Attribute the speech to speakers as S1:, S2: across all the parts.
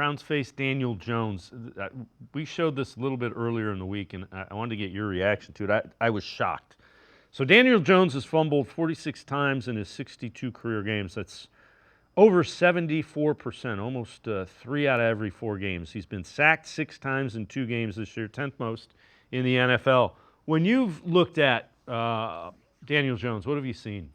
S1: Browns face Daniel Jones. We showed this a little bit earlier in the week, and I wanted to get your reaction to it. I was shocked. So Daniel Jones has fumbled 46 times in his 62 career games. That's over 74%, almost 3 out of every 4 games. He's been sacked 6 times in 2 games this year, 10th most in the NFL. When you've looked at Daniel Jones, what have you seen?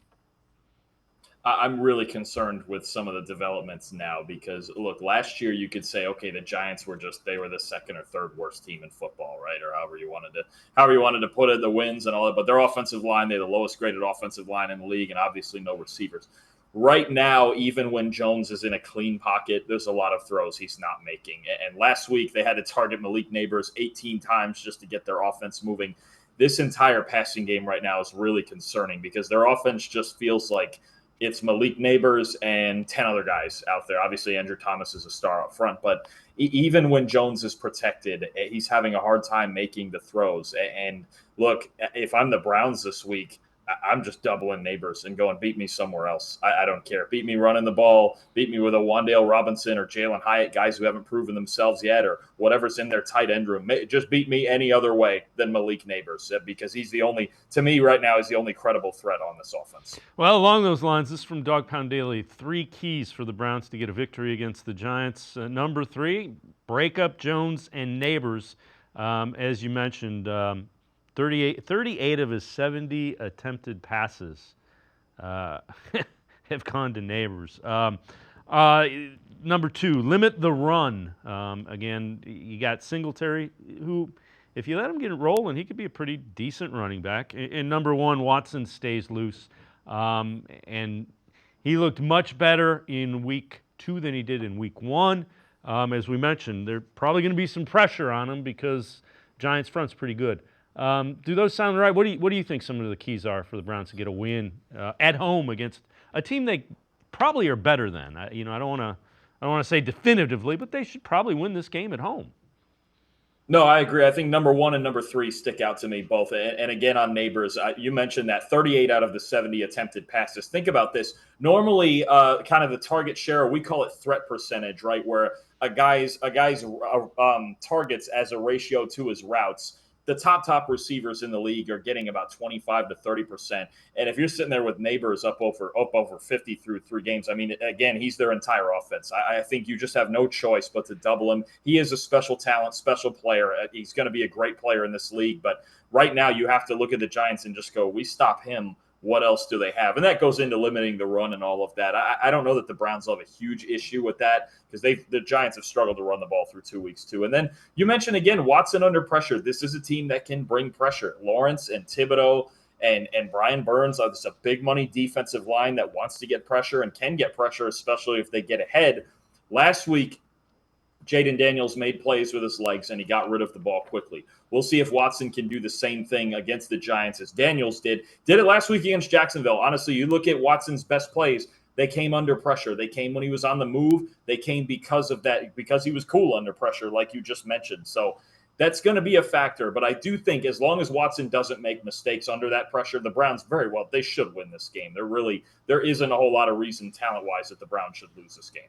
S2: I'm really concerned with some of the developments now because look, last year you could say, okay, the Giants were they were the second or third worst team in football, right? Or however you wanted to put it, the wins and all that. But their offensive line, they're the lowest graded offensive line in the league, and obviously no receivers. Right now, even when Jones is in a clean pocket, there's a lot of throws he's not making. And last week they had to target Malik Neighbors 18 times just to get their offense moving. This entire passing game right now is really concerning because their offense just feels like it's Malik Neighbors and 10 other guys out there. Obviously, Andrew Thomas is a star up front, but even when Jones is protected, he's having a hard time making the throws. And look, if I'm the Browns this week, I'm just doubling Neighbors and going, beat me somewhere else. I don't care. Beat me running the ball. Beat me with a Wandale Robinson or Jalen Hyatt, guys who haven't proven themselves yet, or whatever's in their tight end room. Just beat me any other way than Malik Neighbors because he's the only, to me right now, is the only credible threat on this offense.
S1: Well, along those lines, this is from Dog Pound Daily. 3 keys for the Browns to get a victory against the Giants. Number 3, break up Jones and Neighbors. As you mentioned, 38 of his 70 attempted passes have gone to Neighbors. Number 2, limit the run. Again, you got Singletary, who, if you let him get it rolling, he could be a pretty decent running back. And number 1, Watson stays loose. And he looked much better in week 2 than he did in week 1. As we mentioned, there's probably going to be some pressure on him because Giants' front's pretty good. Do those sound right? What do you think some of the keys are for the Browns to get a win at home against a team they probably are better than? I don't want to say definitively, but they should probably win this game at home.
S2: No, I agree. I think number 1 and number 3 stick out to me both. And again, on Neighbors, you mentioned that 38 out of the 70 attempted passes. Think about this. Normally, kind of the target share, we call it threat percentage, right? Where a guy's targets as a ratio to his routes. The top receivers in the league are getting about 25 to 30%. And if you're sitting there with Neighbors up over 50 through 3 games, I mean, again, he's their entire offense. I think you just have no choice but to double him. He is a special talent, special player. He's going to be a great player in this league. But right now you have to look at the Giants and just go, we stop him. What else do they have? And that goes into limiting the run and all of that. I don't know that the Browns will have a huge issue with that because the Giants have struggled to run the ball through 2 weeks too. And then you mentioned again Watson under pressure. This is a team that can bring pressure. Lawrence and Thibodeau and Brian Burns are this a big money defensive line that wants to get pressure and can get pressure, especially if they get ahead. Last week, Jaden Daniels made plays with his legs, and he got rid of the ball quickly. We'll see if Watson can do the same thing against the Giants as Daniels did. Did it last week against Jacksonville. Honestly, you look at Watson's best plays, they came under pressure. They came when he was on the move. They came because of that, because he was cool under pressure, like you just mentioned. So that's going to be a factor. But I do think as long as Watson doesn't make mistakes under that pressure, the Browns they should win this game. There isn't a whole lot of reason talent-wise that the Browns should lose this game.